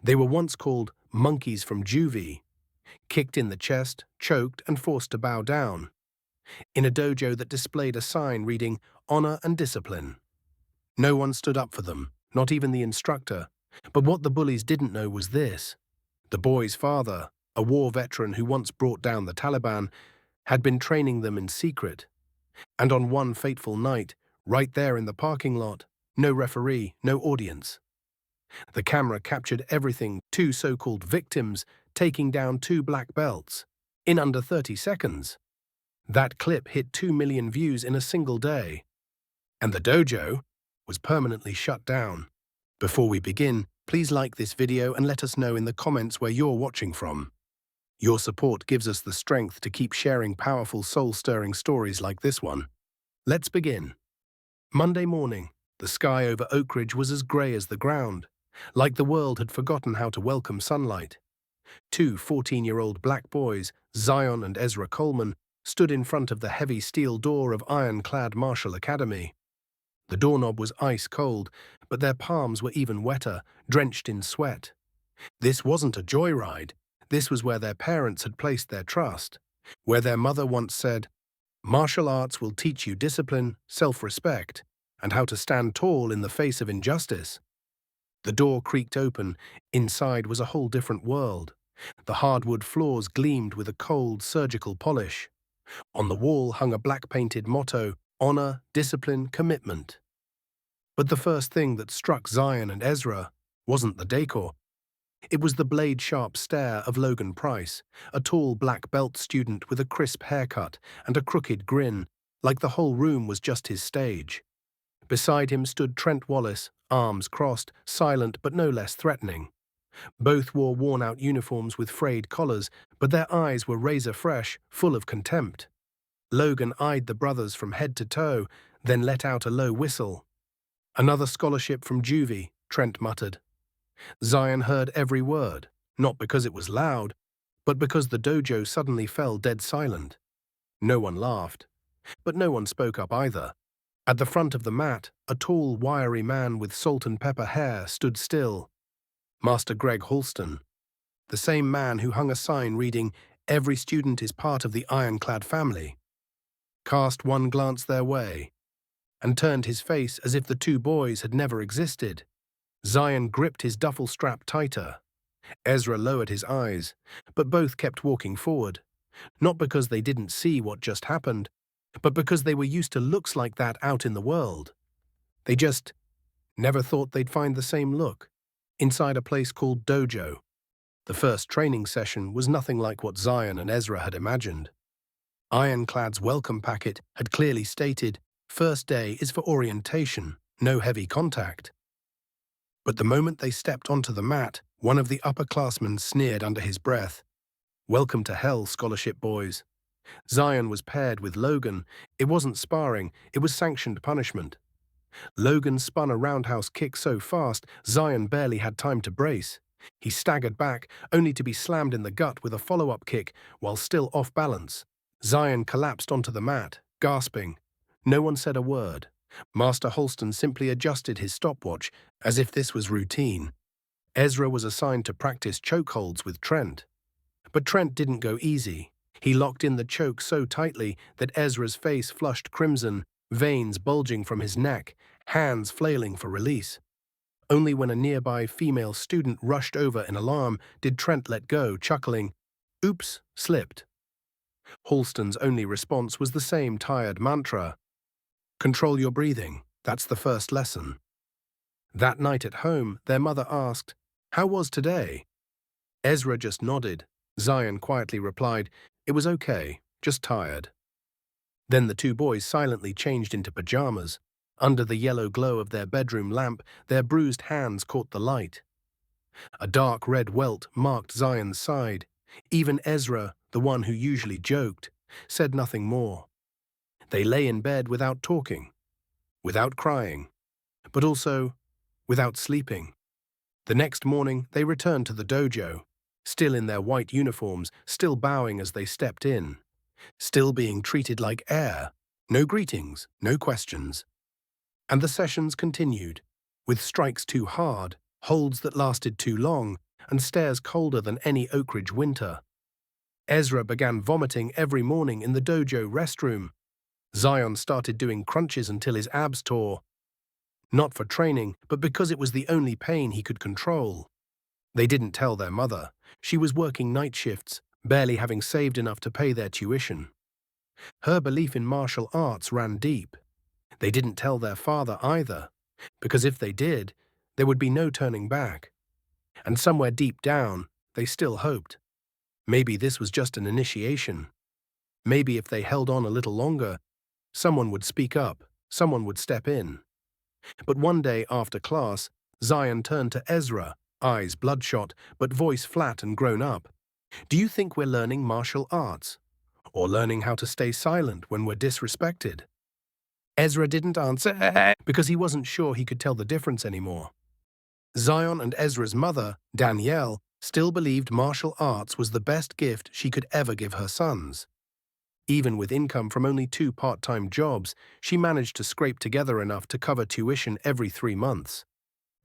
They were once called monkeys from juvie, kicked in the chest, choked, and forced to bow down, in a dojo that displayed a sign reading "Honor and Discipline." No one stood up for them, not even the instructor. But what the bullies didn't know was this. The boys' father, a war veteran who once brought down the Taliban, had been training them in secret. And on one fateful night, right there in the parking lot, no referee, no audience. The camera captured everything, two so-called victims taking down two black belts in under 30 seconds. That clip hit 2 million views in a single day. And the dojo was permanently shut down. Before we begin, please like this video and let us know in the comments where you're watching from. Your support gives us the strength to keep sharing powerful, soul-stirring stories like this one. Let's begin. Monday morning, the sky over Oak Ridge was as grey as the ground, like the world had forgotten how to welcome sunlight. Two 14-year-old black boys, Zion and Ezra Coleman, stood in front of the heavy steel door of ironclad Marshall Academy. The doorknob was ice cold, but their palms were even wetter, drenched in sweat. This wasn't a joyride. This was where their parents had placed their trust, where their mother once said, "Martial arts will teach you discipline, self-respect, and how to stand tall in the face of injustice." The door creaked open. Inside was a whole different world. The hardwood floors gleamed with a cold, surgical polish. On the wall hung a black-painted motto, "Honor, Discipline, Commitment." But the first thing that struck Zion and Ezra wasn't the decor. It was the blade-sharp stare of Logan Price, a tall black belt student with a crisp haircut and a crooked grin, like the whole room was just his stage. Beside him stood Trent Wallace, arms crossed, silent but no less threatening. Both wore worn-out uniforms with frayed collars, but their eyes were razor-fresh, full of contempt. Logan eyed the brothers from head to toe, then let out a low whistle. "Another scholarship from juvie," Trent muttered. Zion heard every word, not because it was loud, but because the dojo suddenly fell dead silent. No one laughed, but no one spoke up either. At the front of the mat, a tall, wiry man with salt and pepper hair stood still. Master Greg Halston, the same man who hung a sign reading, "Every student is part of the ironclad family," cast one glance their way, and turned his face as if the two boys had never existed. Zion gripped his duffel strap tighter. Ezra lowered his eyes, but both kept walking forward, not because they didn't see what just happened, but because they were used to looks like that out in the world. They just never thought they'd find the same look inside a place called dojo. The first training session was nothing like what Zion and Ezra had imagined. Ironclad's welcome packet had clearly stated, "First day is for orientation, no heavy contact." But the moment they stepped onto the mat, one of the upperclassmen sneered under his breath, "Welcome to hell, scholarship boys." Zion was paired with Logan. It wasn't sparring, it was sanctioned punishment. Logan spun a roundhouse kick so fast, Zion barely had time to brace. He staggered back, only to be slammed in the gut with a follow-up kick while still off balance. Zion collapsed onto the mat, gasping. No one said a word. Master Halston simply adjusted his stopwatch, as if this was routine. Ezra was assigned to practice chokeholds with Trent. But Trent didn't go easy. He locked in the choke so tightly that Ezra's face flushed crimson, veins bulging from his neck, hands flailing for release. Only when a nearby female student rushed over in alarm did Trent let go, chuckling, "Oops, slipped." Halston's only response was the same tired mantra, "Control your breathing, that's the first lesson." That night at home, their mother asked, "How was today?" Ezra just nodded. Zion quietly replied, "It was okay, just tired." Then the two boys silently changed into pajamas. Under the yellow glow of their bedroom lamp, their bruised hands caught the light. A dark red welt marked Zion's side. Even Ezra, the one who usually joked, said nothing more. They lay in bed without talking, without crying, but also without sleeping. The next morning, they returned to the dojo, still in their white uniforms, still bowing as they stepped in, still being treated like air. No greetings, no questions. And the sessions continued, with strikes too hard, holds that lasted too long, and stairs colder than any Oak Ridge winter. Ezra began vomiting every morning in the dojo restroom. Zion started doing crunches until his abs tore. Not for training, but because it was the only pain he could control. They didn't tell their mother. She was working night shifts, barely having saved enough to pay their tuition. Her belief in martial arts ran deep. They didn't tell their father either, because if they did, there would be no turning back. And somewhere deep down, they still hoped. Maybe this was just an initiation. Maybe if they held on a little longer, someone would speak up, someone would step in. But one day after class, Zion turned to Ezra, eyes bloodshot, but voice flat and grown up. "Do you think we're learning martial arts? Or learning how to stay silent when we're disrespected?" Ezra didn't answer because he wasn't sure he could tell the difference anymore. Zion and Ezra's mother, Danielle, still believed martial arts was the best gift she could ever give her sons. Even with income from only 2 part-time jobs, she managed to scrape together enough to cover tuition every 3 months.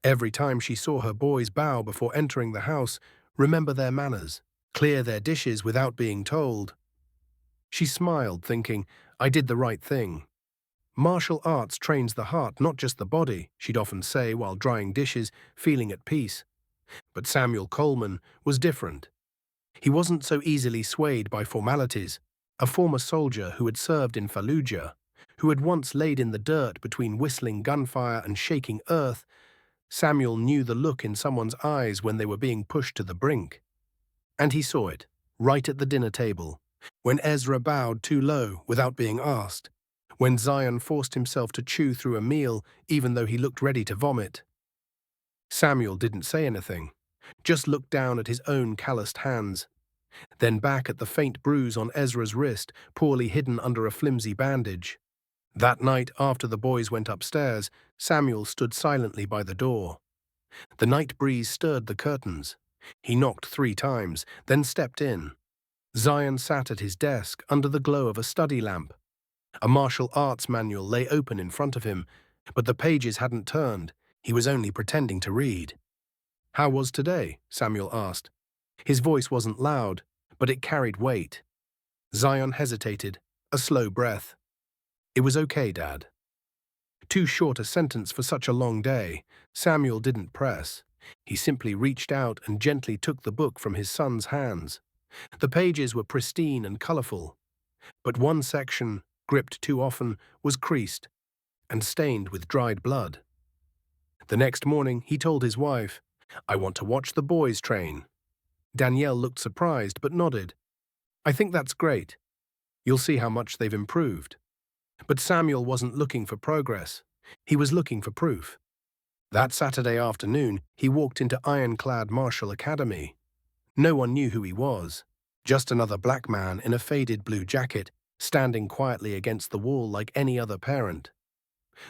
Every time she saw her boys bow before entering the house, remember their manners, clear their dishes without being told, she smiled, thinking, "I did the right thing." "Martial arts trains the heart, not just the body," she'd often say while drying dishes, feeling at peace. But Samuel Coleman was different. He wasn't so easily swayed by formalities. A former soldier who had served in Fallujah, who had once laid in the dirt between whistling gunfire and shaking earth, Samuel knew the look in someone's eyes when they were being pushed to the brink. And he saw it, right at the dinner table, when Ezra bowed too low without being asked, when Zion forced himself to chew through a meal even though he looked ready to vomit. Samuel didn't say anything, just looked down at his own calloused hands, then back at the faint bruise on Ezra's wrist, poorly hidden under a flimsy bandage. That night, after the boys went upstairs, Samuel stood silently by the door. The night breeze stirred the curtains. He knocked 3 times, then stepped in. Zion sat at his desk under the glow of a study lamp. A martial arts manual lay open in front of him, but the pages hadn't turned. He was only pretending to read. "How was today?" Samuel asked. His voice wasn't loud, but it carried weight. Zion hesitated, a slow breath. "It was okay, Dad." Too short a sentence for such a long day, Samuel didn't press. He simply reached out and gently took the book from his son's hands. The pages were pristine and colorful, but one section, gripped too often, was creased and stained with dried blood. The next morning, he told his wife, "I want to watch the boys train." Danielle looked surprised but nodded. "I think that's great. You'll see how much they've improved." But Samuel wasn't looking for progress. He was looking for proof. That Saturday afternoon, he walked into Ironclad Martial Academy. No one knew who he was. Just another black man in a faded blue jacket, standing quietly against the wall like any other parent.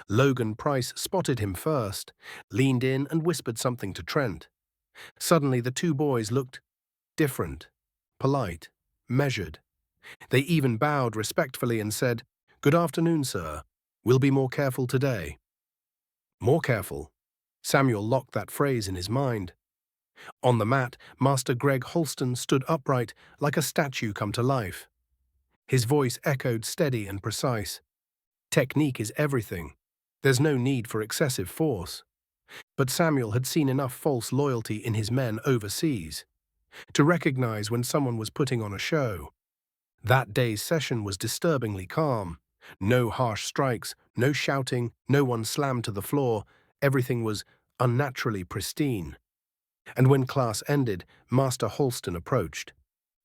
Logan Price spotted him first, leaned in and whispered something to Trent. Suddenly the 2 boys looked different, polite, measured. They even bowed respectfully and said, "Good afternoon, sir. We'll be more careful today." More careful. Samuel locked that phrase in his mind. On the mat, Master Greg Holston stood upright like a statue come to life. His voice echoed steady and precise. "Technique is everything. There's no need for excessive force." But Samuel had seen enough false loyalty in his men overseas to recognize when someone was putting on a show. That day's session was disturbingly calm. No harsh strikes, no shouting, no one slammed to the floor. Everything was unnaturally pristine. And when class ended, Master Holston approached.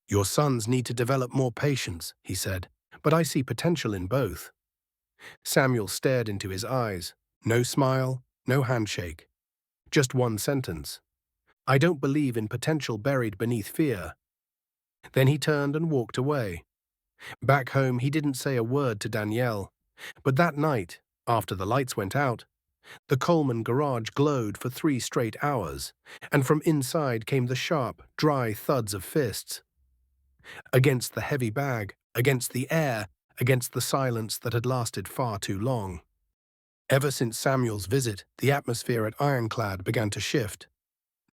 "Your sons need to develop more patience," he said, "but I see potential in both." Samuel stared into his eyes. No smile, no handshake. Just one sentence. "I don't believe in potential buried beneath fear." Then he turned and walked away. Back home, he didn't say a word to Danielle. But that night, after the lights went out, the Coleman garage glowed for 3 straight hours, and from inside came the sharp, dry thuds of fists. Against the heavy bag, against the air, against the silence that had lasted far too long. Ever since Samuel's visit, the atmosphere at Ironclad began to shift.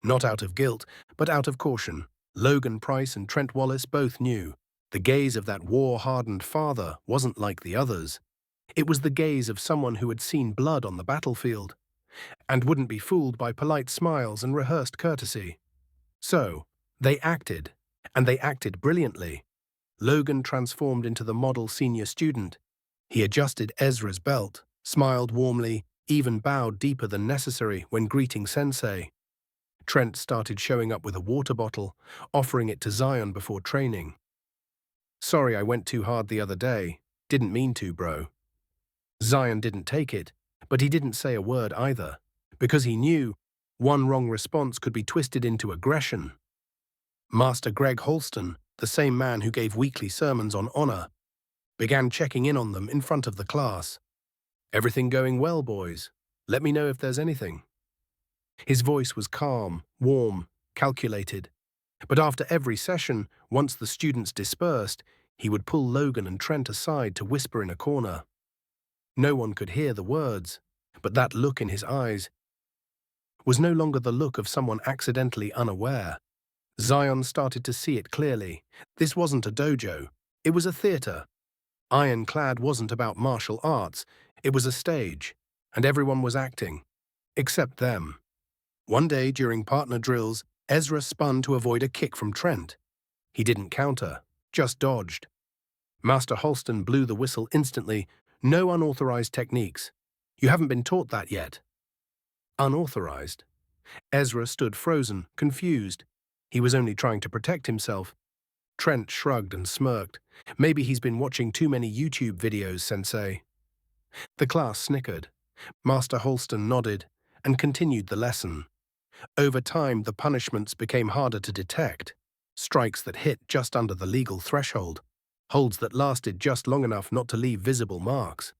Not out of guilt, but out of caution. Logan Price and Trent Wallace both knew. The gaze of that war-hardened father wasn't like the others. It was the gaze of someone who had seen blood on the battlefield, and wouldn't be fooled by polite smiles and rehearsed courtesy. So, they acted, and they acted brilliantly. Logan transformed into the model senior student. He adjusted Ezra's belt, smiled warmly, even bowed deeper than necessary when greeting Sensei. Trent started showing up with a water bottle, offering it to Zion before training. "Sorry I went too hard the other day. Didn't mean to, bro." Zion didn't take it, but he didn't say a word either, because he knew one wrong response could be twisted into aggression. Master Greg Holston, the same man who gave weekly sermons on honor, began checking in on them in front of the class. "Everything going well, boys? Let me know if there's anything." His voice was calm, warm, calculated. But after every session, once the students dispersed, he would pull Logan and Trent aside to whisper in a corner. No one could hear the words, but that look in his eyes was no longer the look of someone accidentally unaware. Zion started to see it clearly. This wasn't a dojo. It was a theater. Ironclad wasn't about martial arts. It was a stage, and everyone was acting, except them. One day during partner drills, Ezra spun to avoid a kick from Trent. He didn't counter, just dodged. Master Holston blew the whistle instantly. "No unauthorized techniques. You haven't been taught that yet." Unauthorized? Ezra stood frozen, confused. He was only trying to protect himself. Trent shrugged and smirked. "Maybe he's been watching too many YouTube videos, Sensei." The class snickered. Master Holston nodded and continued the lesson. Over time, the punishments became harder to detect. Strikes that hit just under the legal threshold. Holds that lasted just long enough not to leave visible marks.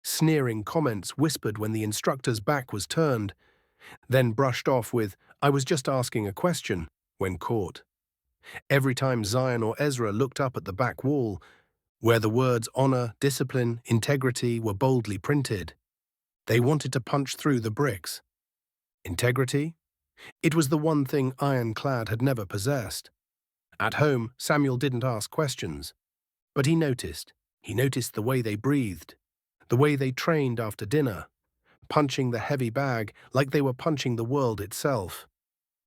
Sneering comments whispered when the instructor's back was turned, then brushed off with, "I was just asking a question," when caught. Every time Zion or Ezra looked up at the back wall, where the words honor, discipline, integrity were boldly printed, they wanted to punch through the bricks. Integrity? It was the one thing Ironclad had never possessed. At home, Samuel didn't ask questions. But he noticed. He noticed the way they breathed, the way they trained after dinner, punching the heavy bag like they were punching the world itself.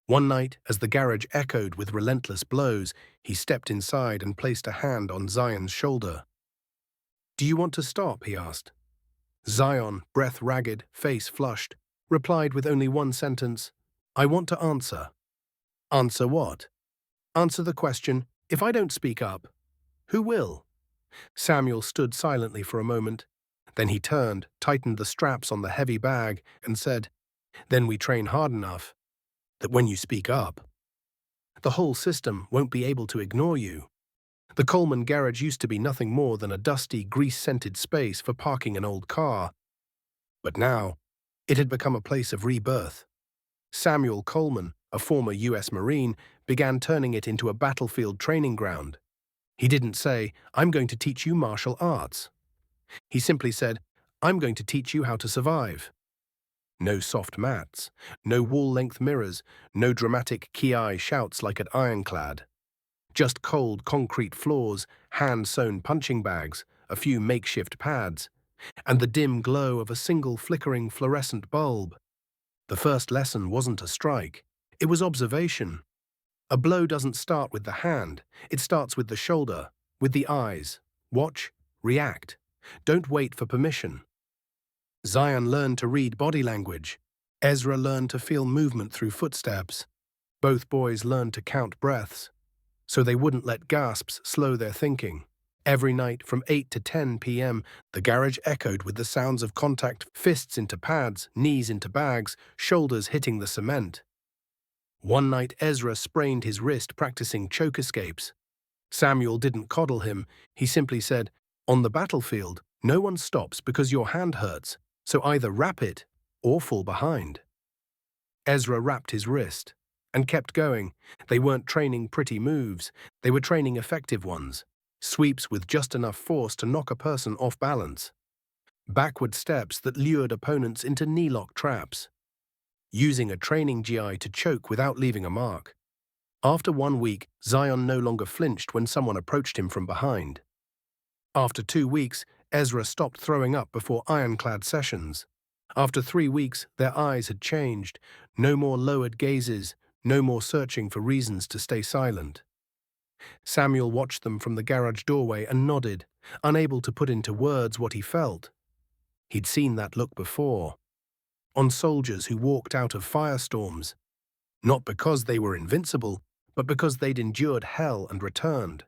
One night, as the garage echoed with relentless blows, he stepped inside and placed a hand on Zion's shoulder. "Do you want to stop?" he asked. Zion, breath ragged, face flushed, replied with only one sentence, "I want to answer." "Answer what?" "Answer the question, if I don't speak up, who will?" Samuel stood silently for a moment. Then he turned, tightened the straps on the heavy bag, and said, "Then we train hard enough that when you speak up, the whole system won't be able to ignore you." The Coleman garage used to be nothing more than a dusty, grease-scented space for parking an old car. But now, it had become a place of rebirth. Samuel Coleman, a former U.S. Marine, began turning it into a battlefield training ground. He didn't say, "I'm going to teach you martial arts." He simply said, "I'm going to teach you how to survive." No soft mats, no wall-length mirrors, no dramatic ki shouts like at Ironclad. Just cold concrete floors, hand-sewn punching bags, a few makeshift pads, and the dim glow of a single flickering fluorescent bulb. The first lesson wasn't a strike. It was observation. A blow doesn't start with the hand. It starts with the shoulder, with the eyes. Watch, react. Don't wait for permission. Zion learned to read body language. Ezra learned to feel movement through footsteps. Both boys learned to count breaths, so they wouldn't let gasps slow their thinking. Every night from 8 to 10 p.m., the garage echoed with the sounds of contact, fists into pads, knees into bags, shoulders hitting the cement. One night Ezra sprained his wrist practicing choke escapes. Samuel didn't coddle him. He simply said, "On the battlefield, no one stops because your hand hurts, so either wrap it or fall behind." Ezra wrapped his wrist and kept going. They weren't training pretty moves. They were training effective ones. Sweeps with just enough force to knock a person off balance. Backward steps that lured opponents into knee-lock traps. using a training GI to choke without leaving a mark. After 1 week, Zion no longer flinched when someone approached him from behind. After 2 weeks, Ezra stopped throwing up before ironclad sessions. After 3 weeks, their eyes had changed. No more lowered gazes, no more searching for reasons to stay silent. Samuel watched them from the garage doorway and nodded, unable to put into words what he felt. He'd seen that look before, on soldiers who walked out of firestorms, not because they were invincible, but because they'd endured hell and returned.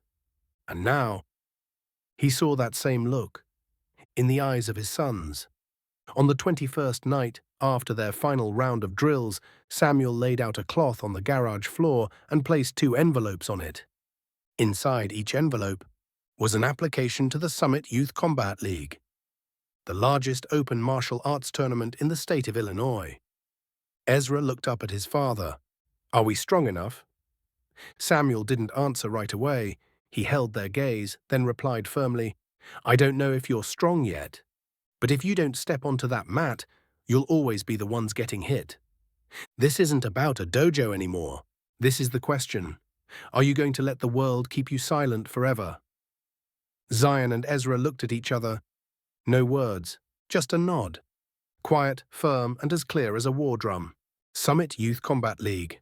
And now, he saw that same look, in the eyes of his sons. On the 21st night, after their final round of drills, Samuel laid out a cloth on the garage floor and placed 2 envelopes on it. Inside each envelope was an application to the Summit Youth Combat League, the largest open martial arts tournament in the state of Illinois. Ezra looked up at his father. "Are we strong enough?" Samuel didn't answer right away. He held their gaze, then replied firmly, "I don't know if you're strong yet, but if you don't step onto that mat, you'll always be the ones getting hit. This isn't about a dojo anymore. This is the question. Are you going to let the world keep you silent forever?" Zion and Ezra looked at each other. No words, just a nod. Quiet, firm, and as clear as a war drum. Summit Youth Combat League.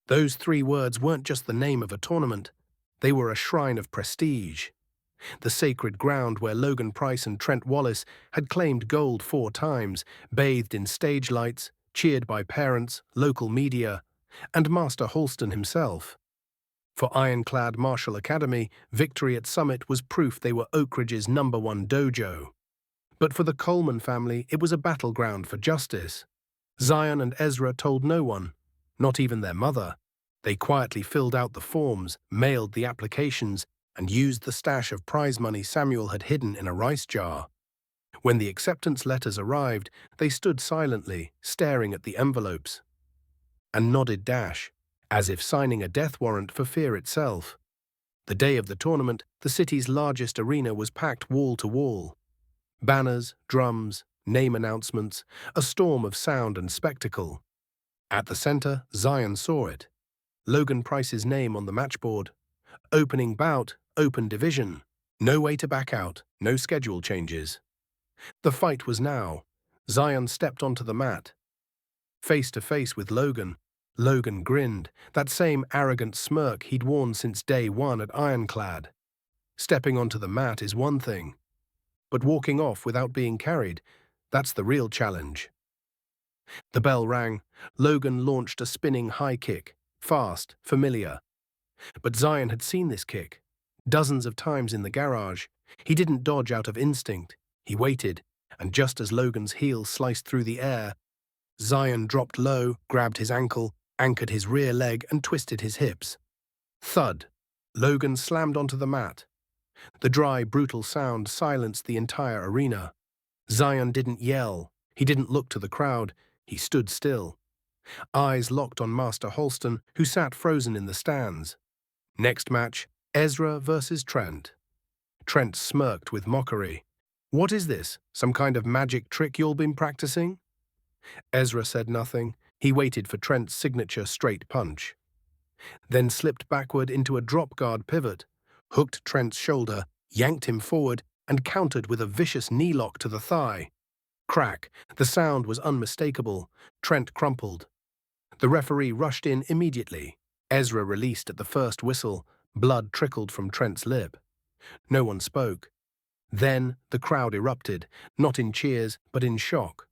Those 3 words weren't just the name of a tournament. They were a shrine of prestige. The sacred ground where Logan Price and Trent Wallace had claimed gold 4 times, bathed in stage lights, cheered by parents, local media, and Master Halston himself. For Ironclad Martial Academy, victory at Summit was proof they were Oak Ridge's #1 dojo. But for the Coleman family, it was a battleground for justice. Zion and Ezra told no one, not even their mother. They quietly filled out the forms, mailed the applications, and used the stash of prize money Samuel had hidden in a rice jar. When the acceptance letters arrived, they stood silently, staring at the envelopes, and nodded dash, as if signing a death warrant for fear itself. The day of the tournament, the city's largest arena was packed wall to wall. Banners, drums, name announcements, a storm of sound and spectacle. At the center, Zion saw it. Logan Price's name on the matchboard. Opening bout, open division. No way to back out, no schedule changes. The fight was now. Zion stepped onto the mat. Face to face with Logan. Logan grinned, that same arrogant smirk he'd worn since day 1 at Ironclad. Stepping onto the mat is one thing, but walking off without being carried, that's the real challenge. The bell rang. Logan launched a spinning high kick, fast, familiar. But Zion had seen this kick dozens of times in the garage. He didn't dodge out of instinct. He waited, and just as Logan's heel sliced through the air, Zion dropped low, grabbed his ankle, anchored his rear leg, and twisted his hips. Thud. Logan slammed onto the mat. The dry, brutal sound silenced the entire arena. Zion didn't yell. He didn't look to the crowd. He stood still. Eyes locked on Master Halston, who sat frozen in the stands. Next match, Ezra versus Trent. Trent smirked with mockery. "What is this? Some kind of magic trick you'll been practicing?" Ezra said nothing. He waited for Trent's signature straight punch. Then slipped backward into a drop guard pivot, hooked Trent's shoulder, yanked him forward, and countered with a vicious knee lock to the thigh. Crack. The sound was unmistakable. Trent crumpled. The referee rushed in immediately. Ezra released at the first whistle. Blood trickled from Trent's lip. No one spoke. Then the crowd erupted, not in cheers, but in shock.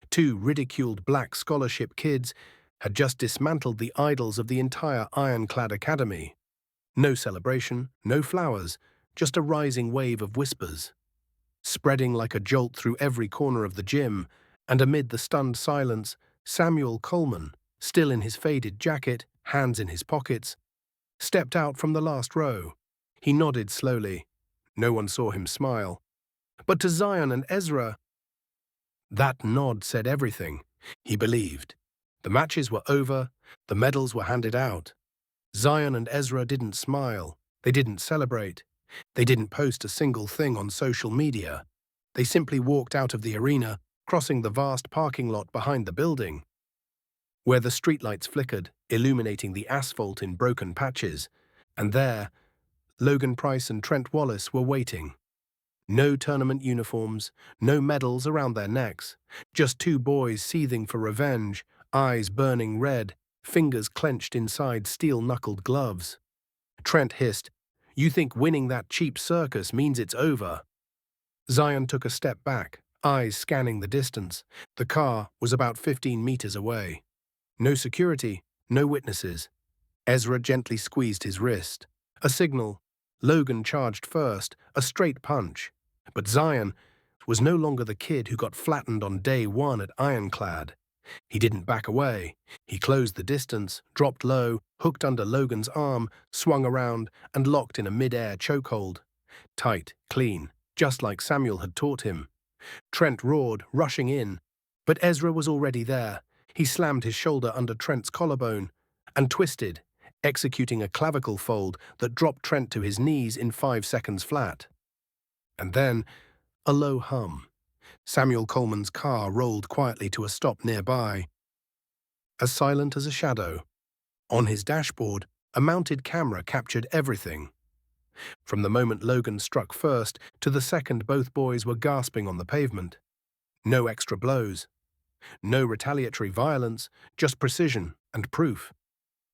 2 ridiculed black scholarship kids had just dismantled the idols of the entire Ironclad Academy. No celebration, no flowers, just a rising wave of whispers, spreading like a jolt through every corner of the gym, and amid the stunned silence, Samuel Coleman, still in his faded jacket, hands in his pockets, stepped out from the last row. He nodded slowly. No one saw him smile. But to Zion and Ezra, that nod said everything. He believed. The matches were over. The medals were handed out. Zion and Ezra didn't smile. They didn't celebrate. They didn't post a single thing on social media. They simply walked out of the arena, crossing the vast parking lot behind the building. where the streetlights flickered, illuminating the asphalt in broken patches. And there, Logan Price and Trent Wallace were waiting. No tournament uniforms, no medals around their necks, just two boys seething for revenge, eyes burning red, fingers clenched inside steel-knuckled gloves. Trent hissed, "You think winning that cheap circus means it's over?" Zion took a step back, eyes scanning the distance. The car was about 15 meters away. No security, no witnesses. Ezra gently squeezed his wrist. A signal. Logan charged first, a straight punch. But Zion was no longer the kid who got flattened on day one at Ironclad. He didn't back away. He closed the distance, dropped low, hooked under Logan's arm, swung around, and locked in a mid-air chokehold. Tight, clean, just like Samuel had taught him. Trent roared, rushing in. But Ezra was already there. He slammed his shoulder under Trent's collarbone and twisted, executing a clavicle fold that dropped Trent to his knees in 5 seconds flat. And then, a low hum. Samuel Coleman's car rolled quietly to a stop nearby. As silent as a shadow. On his dashboard, a mounted camera captured everything. From the moment Logan struck first to the second both boys were gasping on the pavement. No extra blows. No retaliatory violence, just precision and proof.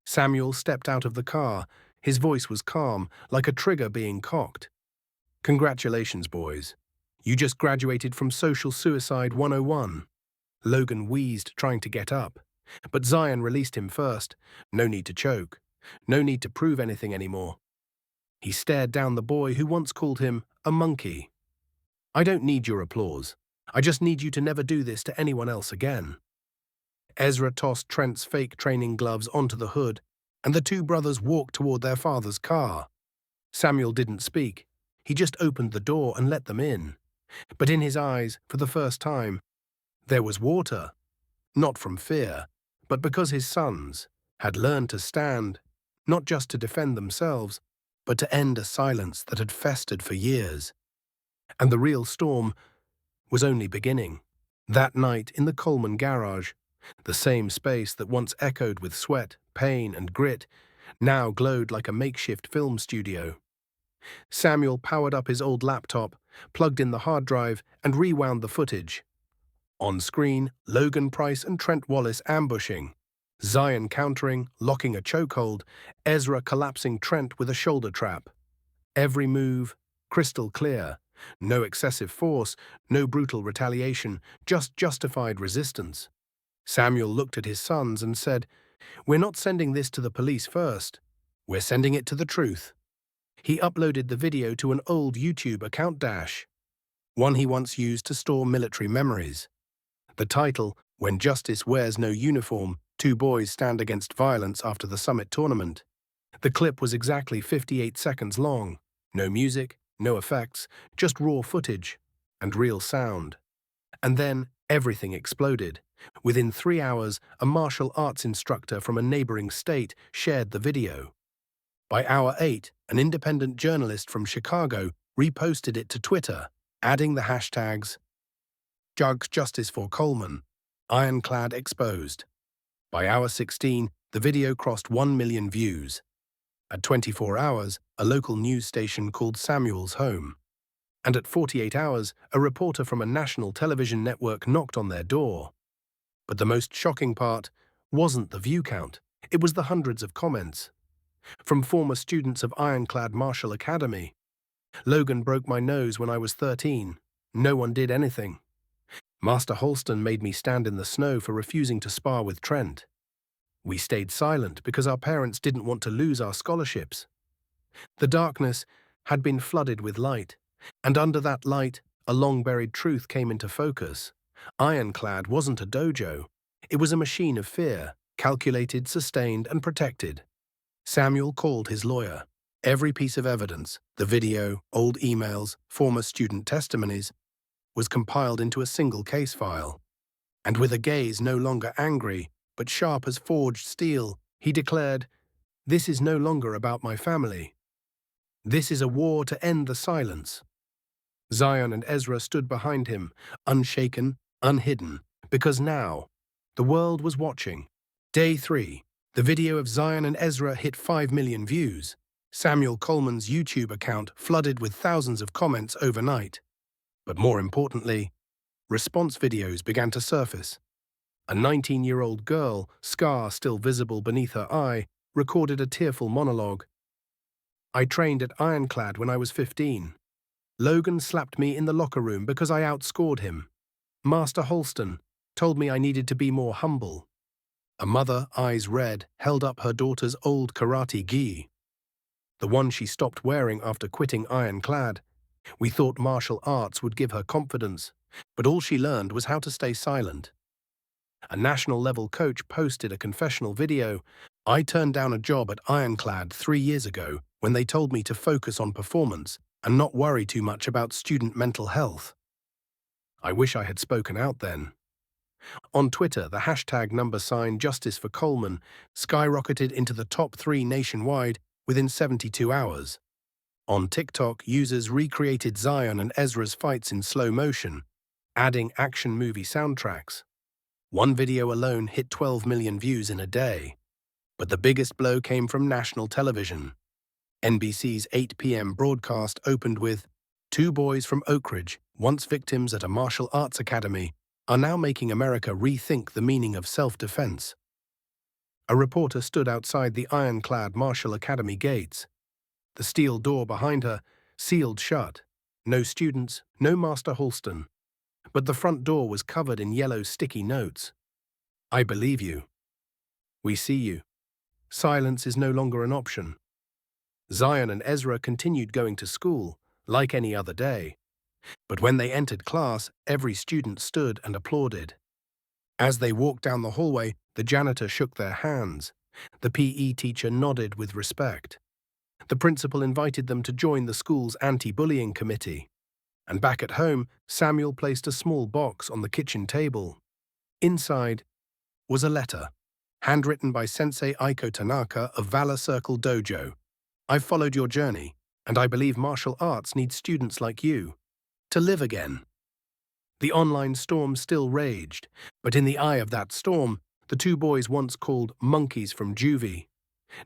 Samuel stepped out of the car. His voice was calm, like a trigger being cocked. "Congratulations, boys. You just graduated from Social Suicide 101. Logan wheezed, trying to get up. But Zion released him first. No need to choke. No need to prove anything anymore. He stared down the boy who once called him a monkey. "I don't need your applause. I just need you to never do this to anyone else again." Ezra tossed Trent's fake training gloves onto the hood, and the two brothers walked toward their father's car. Samuel didn't speak. He just opened the door and let them in. But in his eyes, for the first time, there was water. Not from fear, but because his sons had learned to stand, not just to defend themselves, but to end a silence that had festered for years. And the real storm was only beginning. That night in the Coleman garage, the same space that once echoed with sweat, pain, and grit, now glowed like a makeshift film studio. Samuel powered up his old laptop, plugged in the hard drive, and rewound the footage. On screen, Logan Price and Trent Wallace ambushing, Zion countering, locking a chokehold, Ezra collapsing Trent with a shoulder trap. Every move, crystal clear. No excessive force, no brutal retaliation, just justified resistance. Samuel looked at his sons and said, "We're not sending this to the police first. We're sending it to the truth." He uploaded the video to an old YouTube account dash, one he once used to store military memories. The title, "When Justice Wears No Uniform, Two Boys Stand Against Violence After the Summit Tournament." The clip was exactly 58 seconds long. No music, no effects, just raw footage and real sound. And then everything exploded. Within 3 hours, a martial arts instructor from a neighboring state shared the video. By hour 8, an independent journalist from Chicago reposted it to Twitter, adding the hashtags Justice for Coleman, Ironclad Exposed. By hour 16, the video crossed 1 million views. At 24 hours, a local news station called Samuel's home. And at 48 hours, a reporter from a national television network knocked on their door. But the most shocking part wasn't the view count. It was the hundreds of comments. From former students of Ironclad Martial Academy. "Logan broke my nose when I was 13. No one did anything. Master Holston made me stand in the snow for refusing to spar with Trent. We stayed silent because our parents didn't want to lose our scholarships." The darkness had been flooded with light, and under that light, a long-buried truth came into focus. Ironclad wasn't a dojo. It was a machine of fear, calculated, sustained, and protected. Samuel called his lawyer. Every piece of evidence, the video, old emails, former student testimonies, was compiled into a single case file. And with a gaze no longer angry, but sharp as forged steel, he declared, "This is no longer about my family. This is a war to end the silence." Zion and Ezra stood behind him, unshaken, unhidden, because now the world was watching. Day 3. The video of Zion and Ezra hit 5 million views. Samuel Coleman's YouTube account flooded with thousands of comments overnight. But more importantly, response videos began to surface. A 19-year-old girl, scar still visible beneath her eye, recorded a tearful monologue. "I trained at Ironclad when I was 15. Logan slapped me in the locker room because I outscored him. Master Holston told me I needed to be more humble." A mother, eyes red, held up her daughter's old karate gi, the one she stopped wearing after quitting Ironclad. "We thought martial arts would give her confidence, but all she learned was how to stay silent." A national-level coach posted a confessional video. "I turned down a job at Ironclad 3 years ago when they told me to focus on performance and not worry too much about student mental health. I wish I had spoken out then." On Twitter, the hashtag #Justice for Coleman skyrocketed into the top 3 nationwide within 72 hours. On TikTok, users recreated Zion and Ezra's fights in slow motion, adding action movie soundtracks. One video alone hit 12 million views in a day. But the biggest blow came from national television. NBC's 8 p.m. broadcast opened with, "Two boys from Oak Ridge, once victims at a martial arts academy, are now making America rethink the meaning of self-defense." A reporter stood outside the ironclad Martial Academy gates. The steel door behind her sealed shut. No students, no Master Holston. But the front door was covered in yellow sticky notes. "I believe you. We see you. Silence is no longer an option." Zion and Ezra continued going to school, like any other day. But when they entered class, every student stood and applauded. As they walked down the hallway, the janitor shook their hands. The PE teacher nodded with respect. The principal invited them to join the school's anti-bullying committee. And back at home, Samuel placed a small box on the kitchen table. Inside was a letter, handwritten by Sensei Aiko Tanaka of Valor Circle Dojo. "I've followed your journey, and I believe martial arts needs students like you to live again." The online storm still raged, but in the eye of that storm, the two boys once called monkeys from juvie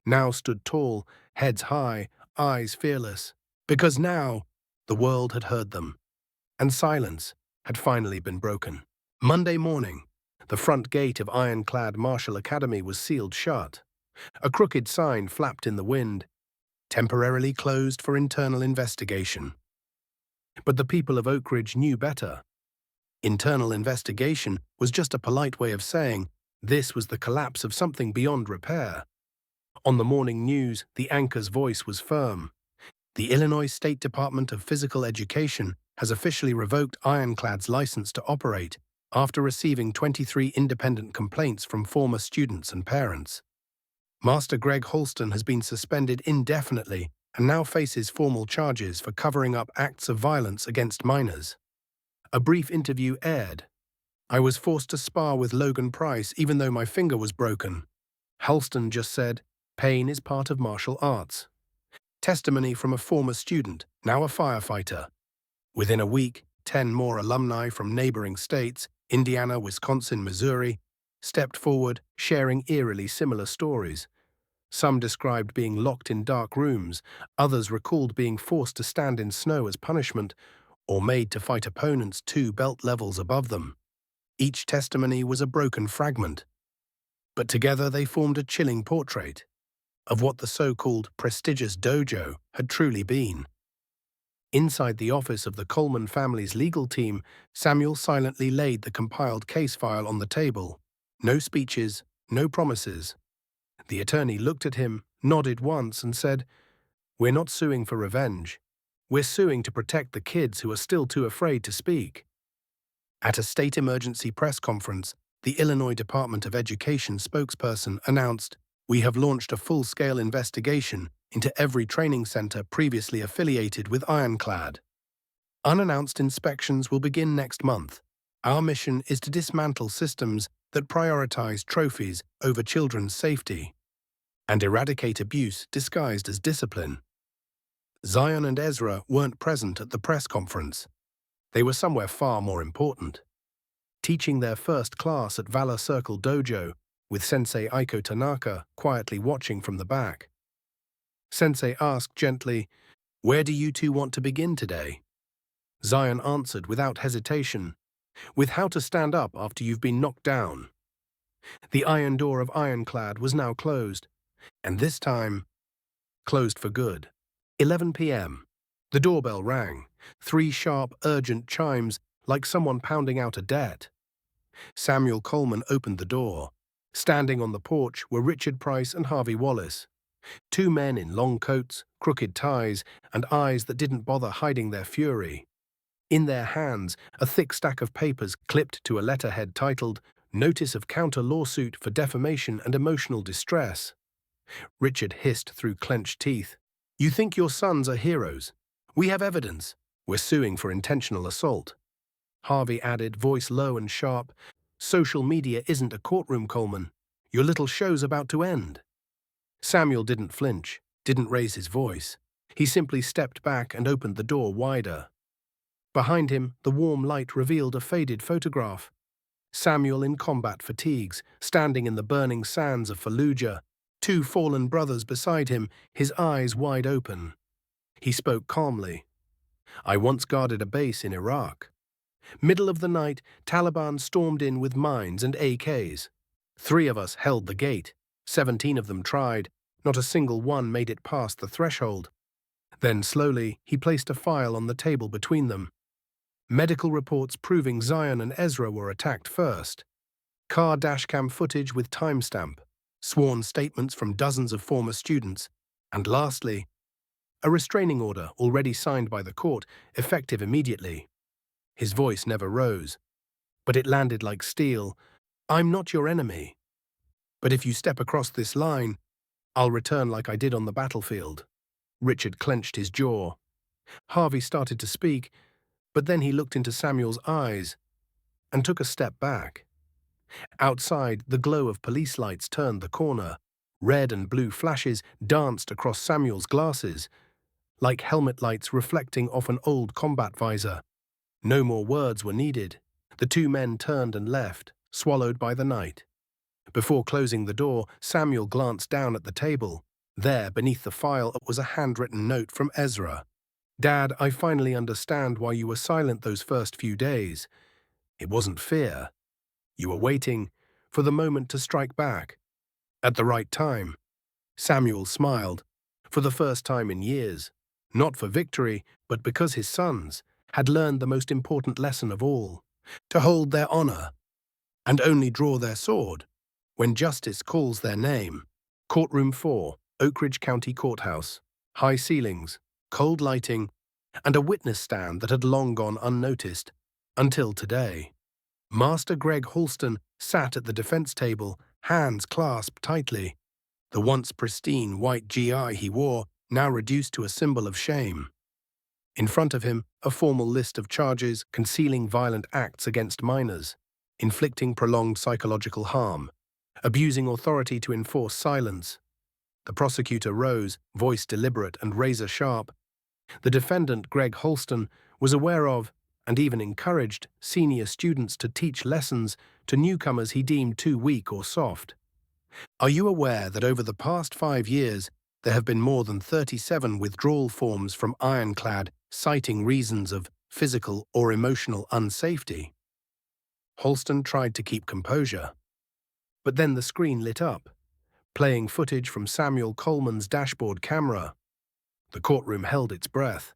now stood tall, heads high, eyes fearless, because now the world had heard them, and silence had finally been broken. Monday morning, the front gate of Ironclad Martial Academy was sealed shut. A crooked sign flapped in the wind, "Temporarily closed for internal investigation." But the people of Oak Ridge knew better. Internal investigation was just a polite way of saying this was the collapse of something beyond repair. On the morning news, the anchor's voice was firm. "The Illinois State Department of Physical Education has officially revoked Ironclad's license to operate after receiving 23 independent complaints from former students and parents. Master Greg Holston has been suspended indefinitely and now faces formal charges for covering up acts of violence against minors." A brief interview aired. "I was forced to spar with Logan Price even though my finger was broken." Holston just said, "Pain is part of martial arts." Testimony from a former student, now a firefighter. Within a week, 10 more alumni from neighboring states, Indiana, Wisconsin, Missouri, stepped forward, sharing eerily similar stories. Some described being locked in dark rooms, others recalled being forced to stand in snow as punishment, or made to fight opponents 2 belt levels above them. Each testimony was a broken fragment, but together they formed a chilling portrait of what the so-called prestigious dojo had truly been. Inside the office of the Coleman family's legal team, Samuel silently laid the compiled case file on the table. No speeches, no promises. The attorney looked at him, nodded once, and said, "We're not suing for revenge. We're suing to protect the kids who are still too afraid to speak." At a state emergency press conference, the Illinois Department of Education spokesperson announced, "We have launched a full-scale investigation into every training center previously affiliated with Ironclad. Unannounced inspections will begin next month. Our mission is to dismantle systems that prioritize trophies over children's safety and eradicate abuse disguised as discipline." Zion and Ezra weren't present at the press conference. They were somewhere far more important. Teaching their first class at Valor Circle Dojo, with Sensei Aiko Tanaka quietly watching from the back. Sensei asked gently, "Where do you two want to begin today?" Zion answered without hesitation, "With how to stand up after you've been knocked down." The iron door of Ironclad was now closed, and this time, closed for good. 11 p.m. The doorbell rang, 3 sharp, urgent chimes like someone pounding out a debt. Samuel Coleman opened the door. Standing on the porch were Richard Price and Harvey Wallace, 2 men in long coats, crooked ties, and eyes that didn't bother hiding their fury. In their hands, a thick stack of papers clipped to a letterhead titled Notice of Counter Lawsuit for Defamation and Emotional Distress. Richard hissed through clenched teeth, "You think your sons are heroes? We have evidence. We're suing for intentional assault." Harvey added, voice low and sharp, "Social media isn't a courtroom, Coleman. Your little show's about to end." Samuel didn't flinch, didn't raise his voice. He simply stepped back and opened the door wider. Behind him, the warm light revealed a faded photograph. Samuel in combat fatigues, standing in the burning sands of Fallujah, 2 fallen brothers beside him, his eyes wide open. He spoke calmly. "I once guarded a base in Iraq. Middle of the night, Taliban stormed in with mines and AKs. 3 of us held the gate. 17 of them tried. Not a single one made it past the threshold." Then slowly, he placed a file on the table between them. Medical reports proving Zion and Ezra were attacked first. Car dashcam footage with timestamp. Sworn statements from dozens of former students. And lastly, a restraining order already signed by the court, effective immediately. His voice never rose, but it landed like steel. "I'm not your enemy. But if you step across this line, I'll return like I did on the battlefield." Richard clenched his jaw. Harvey started to speak, but then he looked into Samuel's eyes and took a step back. Outside, the glow of police lights turned the corner. Red and blue flashes danced across Samuel's glasses, like helmet lights reflecting off an old combat visor. No more words were needed. The 2 men turned and left, swallowed by the night. Before closing the door, Samuel glanced down at the table. There, beneath the file, was a handwritten note from Ezra. "Dad, I finally understand why you were silent those first few days. It wasn't fear. You were waiting for the moment to strike back. At the right time." Samuel smiled, for the first time in years. Not for victory, but because his sons had learned the most important lesson of all, to hold their honor and only draw their sword when justice calls their name. Courtroom 4, Oak Ridge County Courthouse. High ceilings, cold lighting, and a witness stand that had long gone unnoticed, until today. Master Greg Halston sat at the defense table, hands clasped tightly. The once pristine white GI he wore, now reduced to a symbol of shame. In front of him, a formal list of charges concealing violent acts against minors, inflicting prolonged psychological harm, abusing authority to enforce silence. The prosecutor rose, voice deliberate and razor-sharp. The defendant, Greg Halston, was aware of, and even encouraged, senior students to teach lessons to newcomers he deemed too weak or soft. "Are you aware that over the past 5 years, there have been more than 37 withdrawal forms from Ironclad citing reasons of physical or emotional unsafety?" Halston tried to keep composure. But then the screen lit up, playing footage from Samuel Coleman's dashboard camera. The courtroom held its breath.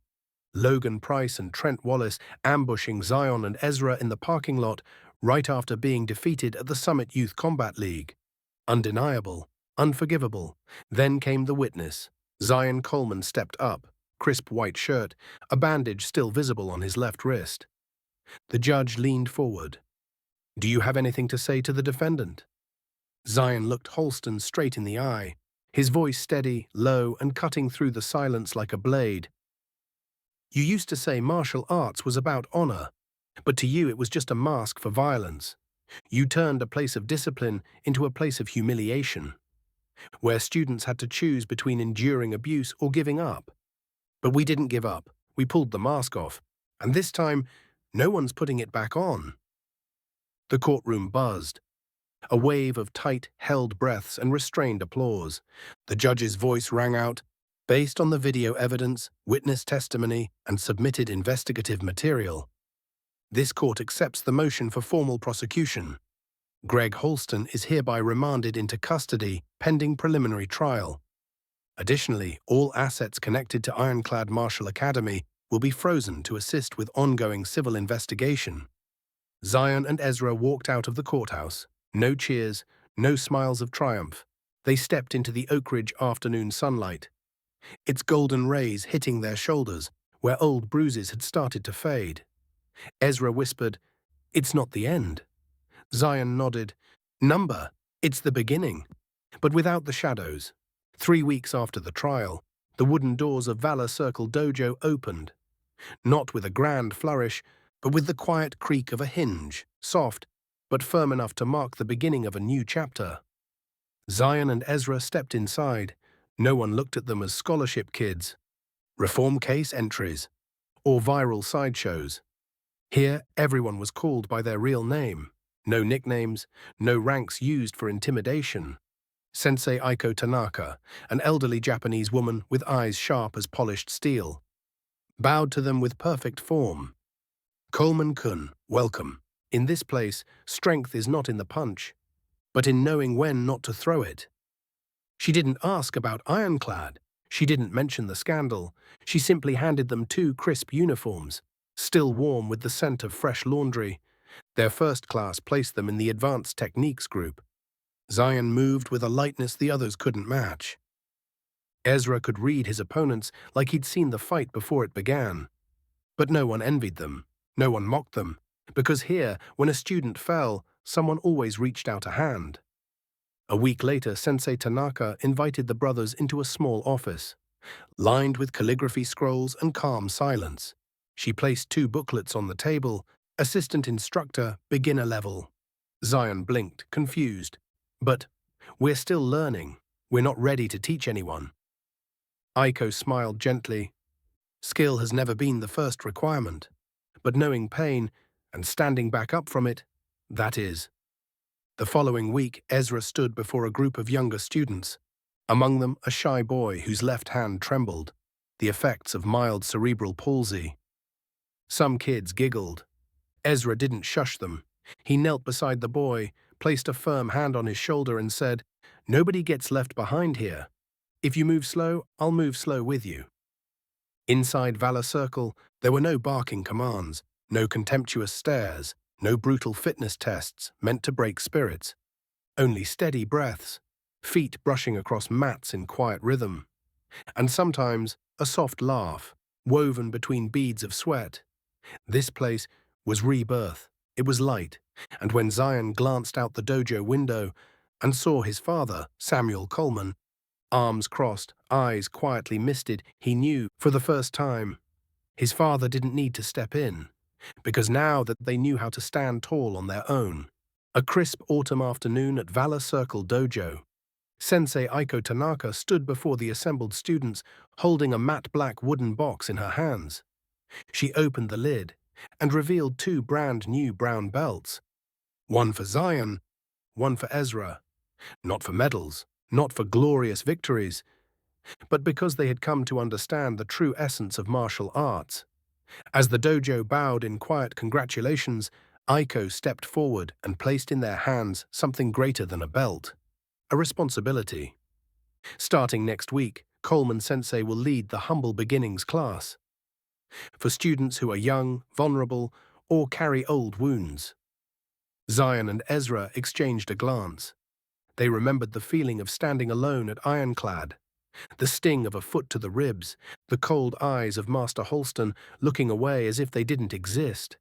Logan Price and Trent Wallace ambushing Zion and Ezra in the parking lot right after being defeated at the Summit Youth Combat League. Undeniable, unforgivable. Then came the witness. Zion Coleman stepped up, crisp white shirt, a bandage still visible on his left wrist. The judge leaned forward. "Do you have anything to say to the defendant?" Zion looked Halston straight in the eye, his voice steady, low, and cutting through the silence like a blade. "You used to say martial arts was about honor, but to you it was just a mask for violence. You turned a place of discipline into a place of humiliation, where students had to choose between enduring abuse or giving up. But we didn't give up. We pulled the mask off, and this time, no one's putting it back on." The courtroom buzzed. A wave of tight, held breaths and restrained applause. The judge's voice rang out, based on the video evidence, witness testimony, and submitted investigative material. This court accepts the motion for formal prosecution. Greg Holston is hereby remanded into custody pending preliminary trial. Additionally, all assets connected to Ironclad Martial Academy will be frozen to assist with ongoing civil investigation. Zion and Ezra walked out of the courthouse. No cheers, no smiles of triumph. They stepped into the Oak Ridge afternoon sunlight, its golden rays hitting their shoulders, where old bruises had started to fade. Ezra whispered, "It's not the end." Zion nodded, "Number, it's the beginning." But without the shadows. 3 weeks after the trial, the wooden doors of Valor Circle Dojo opened, not with a grand flourish, but with the quiet creak of a hinge, soft, but firm enough to mark the beginning of a new chapter. Zion and Ezra stepped inside. No one looked at them as scholarship kids, reform case entries, or viral sideshows. Here, everyone was called by their real name. No nicknames, no ranks used for intimidation. Sensei Aiko Tanaka, an elderly Japanese woman with eyes sharp as polished steel, bowed to them with perfect form. "Coleman-kun, welcome. In this place, strength is not in the punch, but in knowing when not to throw it." She didn't ask about Ironclad. She didn't mention the scandal. She simply handed them 2 crisp uniforms, still warm with the scent of fresh laundry. Their first class placed them in the advanced techniques group. Zion moved with a lightness the others couldn't match. Ezra could read his opponents like he'd seen the fight before it began. But no one envied them. No one mocked them. Because here, when a student fell, someone always reached out a hand. A week later, Sensei Tanaka invited the brothers into a small office, lined with calligraphy scrolls and calm silence. She placed 2 booklets on the table, Assistant Instructor, Beginner Level. Zion blinked, confused. "But we're still learning. We're not ready to teach anyone." Aiko smiled gently. "Skill has never been the first requirement, but knowing pain and standing back up from it, that is." The following week, Ezra stood before a group of younger students, among them a shy boy whose left hand trembled, the effects of mild cerebral palsy. Some kids giggled. Ezra didn't shush them. He knelt beside the boy, placed a firm hand on his shoulder and said, "Nobody gets left behind here. If you move slow, I'll move slow with you." Inside Valor Circle, there were no barking commands, no contemptuous stares, no brutal fitness tests meant to break spirits. Only steady breaths, feet brushing across mats in quiet rhythm, and sometimes a soft laugh, woven between beads of sweat. This place was rebirth. It was light, and when Zion glanced out the dojo window and saw his father, Samuel Coleman, arms crossed, eyes quietly misted, he knew, for the first time, his father didn't need to step in, because now that they knew how to stand tall on their own. A crisp autumn afternoon at Valor Circle Dojo, Sensei Aiko Tanaka stood before the assembled students, holding a matte black wooden box in her hands. She opened the lid and revealed 2 brand new brown belts. One for Zion, one for Ezra. Not for medals, not for glorious victories, but because they had come to understand the true essence of martial arts. As the dojo bowed in quiet congratulations, Aiko stepped forward and placed in their hands something greater than a belt, a responsibility. Starting next week, Coleman Sensei will lead the Humble Beginnings class, for students who are young, vulnerable, or carry old wounds. Zion and Ezra exchanged a glance. They remembered the feeling of standing alone at Ironclad, the sting of a foot to the ribs, the cold eyes of Master Holston looking away as if they didn't exist.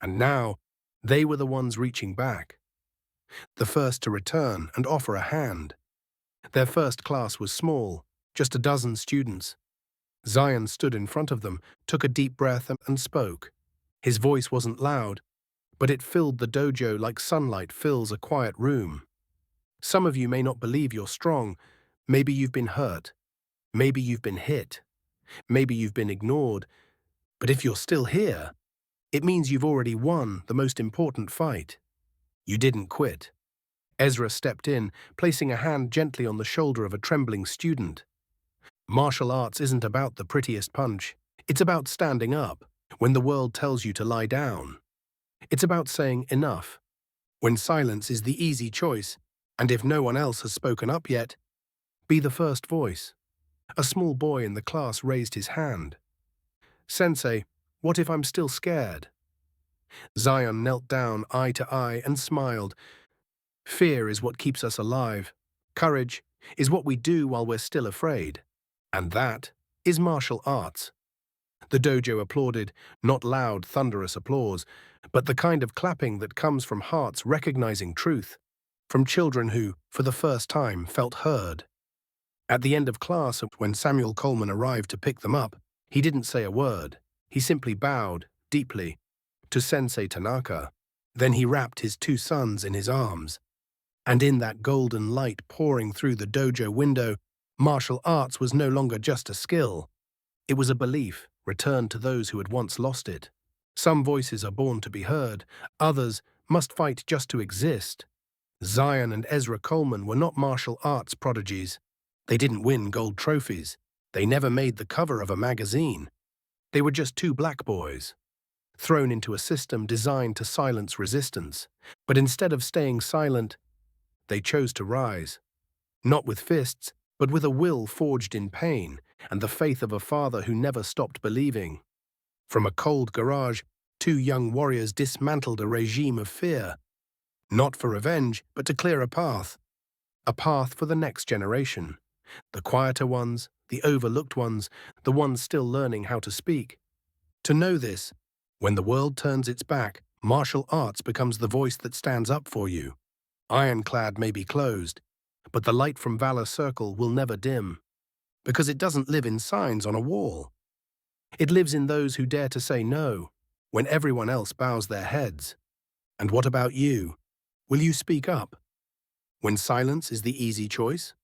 And now, they were the ones reaching back, the first to return and offer a hand. Their first class was small, just a dozen students. Zion stood in front of them, took a deep breath and spoke. His voice wasn't loud, but it filled the dojo like sunlight fills a quiet room. "Some of you may not believe you're strong. Maybe you've been hurt. Maybe you've been hit. Maybe you've been ignored. But if you're still here, it means you've already won the most important fight. You didn't quit." Ezra stepped in, placing a hand gently on the shoulder of a trembling student. Martial arts isn't about the prettiest punch. It's about standing up when the world tells you to lie down. It's about saying enough when silence is the easy choice, and if no one else has spoken up yet, be the first voice. A small boy in the class raised his hand. Sensei, what if I'm still scared? Zion knelt down eye to eye and smiled. Fear is what keeps us alive. Courage is what we do while we're still afraid. And that is martial arts. The dojo applauded, not loud, thunderous applause, but the kind of clapping that comes from hearts recognizing truth, from children who, for the first time, felt heard. At the end of class, when Samuel Coleman arrived to pick them up, he didn't say a word. He simply bowed, deeply, to Sensei Tanaka. Then he wrapped his two sons in his arms. And in that golden light pouring through the dojo window, martial arts was no longer just a skill. It was a belief, returned to those who had once lost it. Some voices are born to be heard, others must fight just to exist. Zion and Ezra Coleman were not martial arts prodigies. They didn't win gold trophies. They never made the cover of a magazine. They were just two black boys, thrown into a system designed to silence resistance. But instead of staying silent, they chose to rise. Not with fists, but with a will forged in pain and the faith of a father who never stopped believing. From a cold garage, two young warriors dismantled a regime of fear, not for revenge, but to clear a path for the next generation. The quieter ones, the overlooked ones, the ones still learning how to speak. To know this, when the world turns its back, martial arts becomes the voice that stands up for you. Ironclad may be closed, but the light from Valor Circle will never dim, because it doesn't live in signs on a wall. It lives in those who dare to say no, when everyone else bows their heads. And what about you? Will you speak up? When silence is the easy choice?